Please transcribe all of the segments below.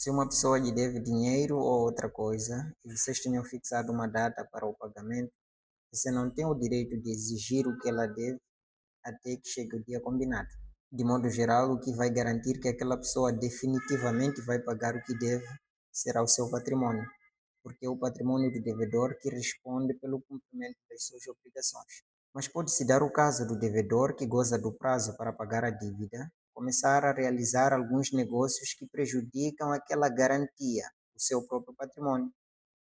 Se uma pessoa lhe deve dinheiro ou outra coisa e vocês tenham fixado uma data para o pagamento, você não tem o direito de exigir o que ela deve até que chegue o dia combinado. De modo geral, o que vai garantir que aquela pessoa definitivamente vai pagar o que deve será o seu patrimônio, porque é o patrimônio do devedor que responde pelo cumprimento das suas obrigações. Mas pode-se dar o caso do devedor que goza do prazo para pagar a dívida, começar a realizar alguns negócios que prejudicam aquela garantia, o seu próprio patrimônio.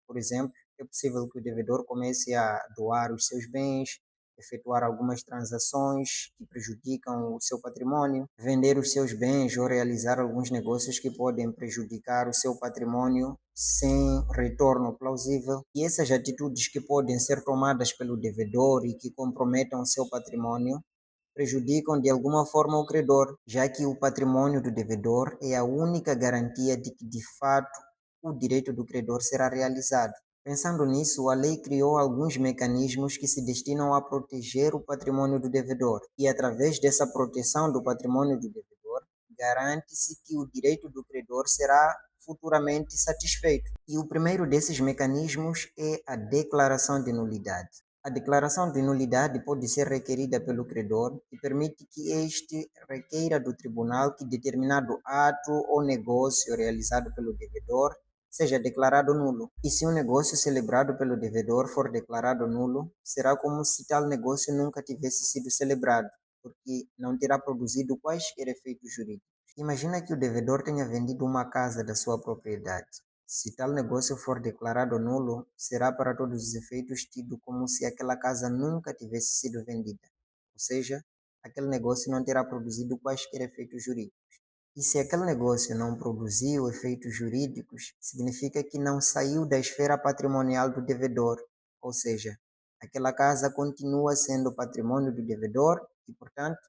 Por exemplo, é possível que o devedor comece a doar os seus bens, efetuar algumas transações que prejudicam o seu patrimônio, vender os seus bens ou realizar alguns negócios que podem prejudicar o seu patrimônio sem retorno plausível. E essas atitudes que podem ser tomadas pelo devedor e que comprometam o seu patrimônio prejudicam de alguma forma o credor, já que o patrimônio do devedor é a única garantia de que, de fato, o direito do credor será realizado. Pensando nisso, a lei criou alguns mecanismos que se destinam a proteger o patrimônio do devedor, e através dessa proteção do patrimônio do devedor, garante-se que o direito do credor será futuramente satisfeito. E o primeiro desses mecanismos é a declaração de nulidade. A declaração de nulidade pode ser requerida pelo credor e permite que este requeira do tribunal que determinado ato ou negócio realizado pelo devedor seja declarado nulo. E se um negócio celebrado pelo devedor for declarado nulo, será como se tal negócio nunca tivesse sido celebrado, porque não terá produzido quaisquer efeitos jurídicos. Imagina que o devedor tenha vendido uma casa da sua propriedade. Se tal negócio for declarado nulo, será para todos os efeitos tido como se aquela casa nunca tivesse sido vendida. Ou seja, aquele negócio não terá produzido quaisquer efeitos jurídicos. E se aquele negócio não produziu efeitos jurídicos, significa que não saiu da esfera patrimonial do devedor, ou seja, aquela casa continua sendo patrimônio do devedor e, portanto,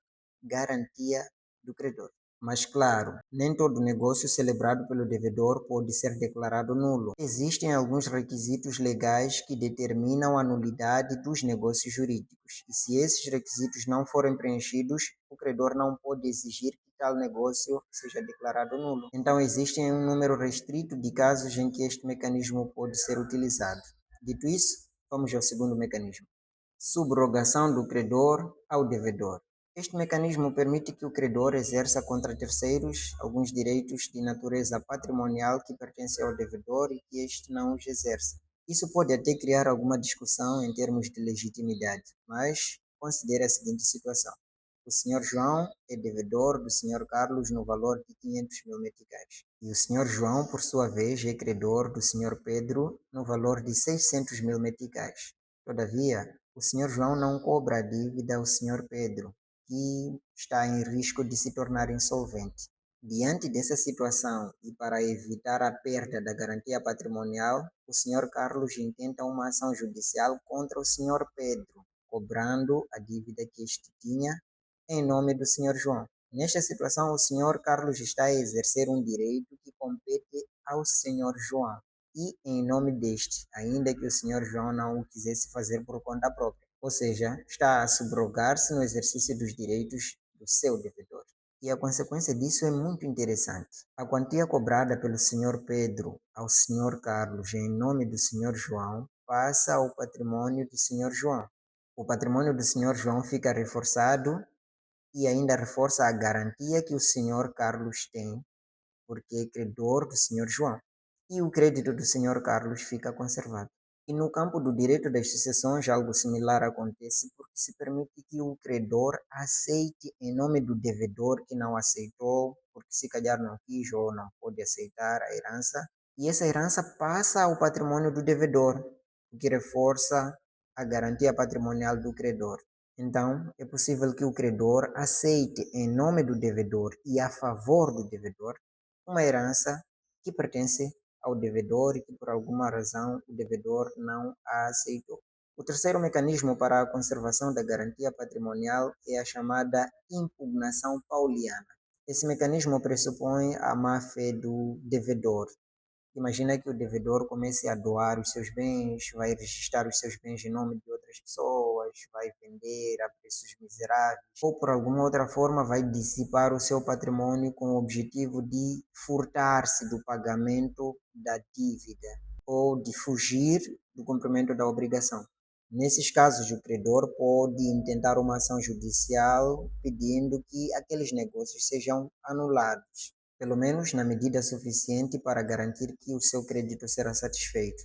garantia do credor. Mas, claro, nem todo negócio celebrado pelo devedor pode ser declarado nulo. Existem alguns requisitos legais que determinam a nulidade dos negócios jurídicos. E se esses requisitos não forem preenchidos, o credor não pode exigir que tal negócio seja declarado nulo. Então, existe um número restrito de casos em que este mecanismo pode ser utilizado. Dito isso, vamos ao segundo mecanismo: subrogação do credor ao devedor. Este mecanismo permite que o credor exerça contra terceiros alguns direitos de natureza patrimonial que pertencem ao devedor e que este não os exerce. Isso pode até criar alguma discussão em termos de legitimidade, mas considere a seguinte situação. O Sr. João é devedor do Sr. Carlos no valor de 500 mil meticais. E o Sr. João, por sua vez, é credor do Sr. Pedro no valor de 600 mil meticais. Todavia, o Sr. João não cobra a dívida ao Sr. Pedro, que está em risco de se tornar insolvente. Diante dessa situação e para evitar a perda da garantia patrimonial, o Sr. Carlos intenta uma ação judicial contra o Sr. Pedro, cobrando a dívida que este tinha em nome do Sr. João. Nesta situação, o Sr. Carlos está a exercer um direito que compete ao Sr. João e em nome deste, ainda que o Sr. João não o quisesse fazer por conta própria. Ou seja, está a subrogar-se no exercício dos direitos do seu devedor. E a consequência disso é muito interessante. A quantia cobrada pelo Sr. Pedro ao Sr. Carlos em nome do Sr. João passa ao patrimônio do Sr. João. O patrimônio do Sr. João fica reforçado e ainda reforça a garantia que o Sr. Carlos tem, porque é credor do Sr. João. E o crédito do Sr. Carlos fica conservado. E no campo do direito das sucessões, algo similar acontece porque se permite que o credor aceite em nome do devedor que não aceitou, porque se calhar não quis ou não pode aceitar a herança, e essa herança passa ao patrimônio do devedor, o que reforça a garantia patrimonial do credor. Então, é possível que o credor aceite em nome do devedor e a favor do devedor uma herança que pertence ao devedor e que por alguma razão o devedor não a aceitou. O terceiro mecanismo para a conservação da garantia patrimonial é a chamada impugnação pauliana. Esse mecanismo pressupõe a má-fé do devedor. Imagina que o devedor comece a doar os seus bens, vai registrar os seus bens em nome de outras pessoas, pessoas, vai vender a preços miseráveis, ou por alguma outra forma vai dissipar o seu patrimônio com o objetivo de furtar-se do pagamento da dívida ou de fugir do cumprimento da obrigação. Nesses casos, o credor pode intentar uma ação judicial pedindo que aqueles negócios sejam anulados, pelo menos na medida suficiente para garantir que o seu crédito será satisfeito.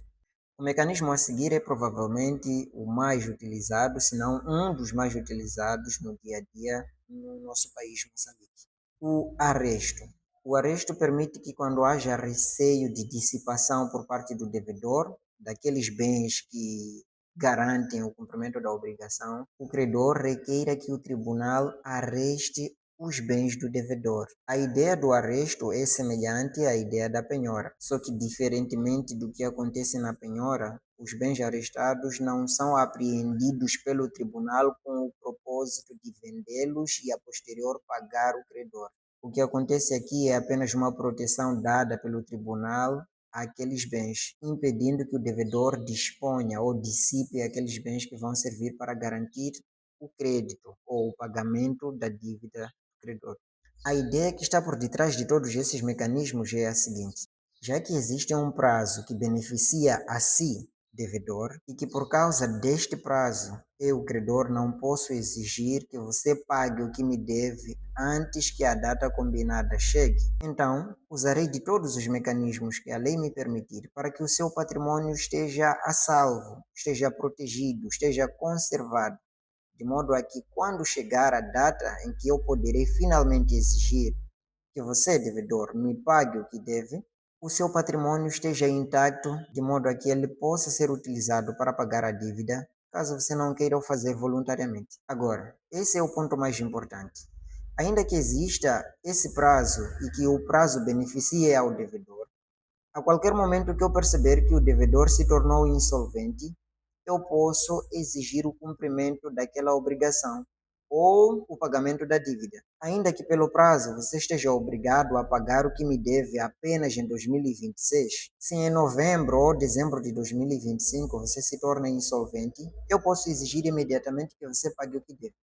O mecanismo a seguir é provavelmente o mais utilizado, se não um dos mais utilizados no dia a dia no nosso país, Moçambique. O arresto. O arresto permite que, quando haja receio de dissipação por parte do devedor, daqueles bens que garantem o cumprimento da obrigação, o credor requeira que o tribunal arreste os bens do devedor. A ideia do arresto é semelhante à ideia da penhora, só que, diferentemente do que acontece na penhora, os bens arrestados não são apreendidos pelo tribunal com o propósito de vendê-los e a posterior pagar o credor. O que acontece aqui é apenas uma proteção dada pelo tribunal àqueles bens, impedindo que o devedor disponha ou dissipe aqueles bens que vão servir para garantir o crédito ou o pagamento da dívida do credor. A ideia que está por detrás de todos esses mecanismos é a seguinte: já que existe um prazo que beneficia a si, devedor, e que por causa deste prazo eu, credor, não posso exigir que você pague o que me deve antes que a data combinada chegue, então usarei de todos os mecanismos que a lei me permitir para que o seu patrimônio esteja a salvo, esteja protegido, esteja conservado, de modo a que, quando chegar a data em que eu poderei finalmente exigir que você, devedor, me pague o que deve, o seu patrimônio esteja intacto, de modo a que ele possa ser utilizado para pagar a dívida, caso você não queira o fazer voluntariamente. Agora, esse é o ponto mais importante. Ainda que exista esse prazo e que o prazo beneficie ao devedor, a qualquer momento que eu perceber que o devedor se tornou insolvente, eu posso exigir o cumprimento daquela obrigação ou o pagamento da dívida. Ainda que pelo prazo você esteja obrigado a pagar o que me deve apenas em 2026, se em novembro ou dezembro de 2025 você se torna insolvente, eu posso exigir imediatamente que você pague o que deve.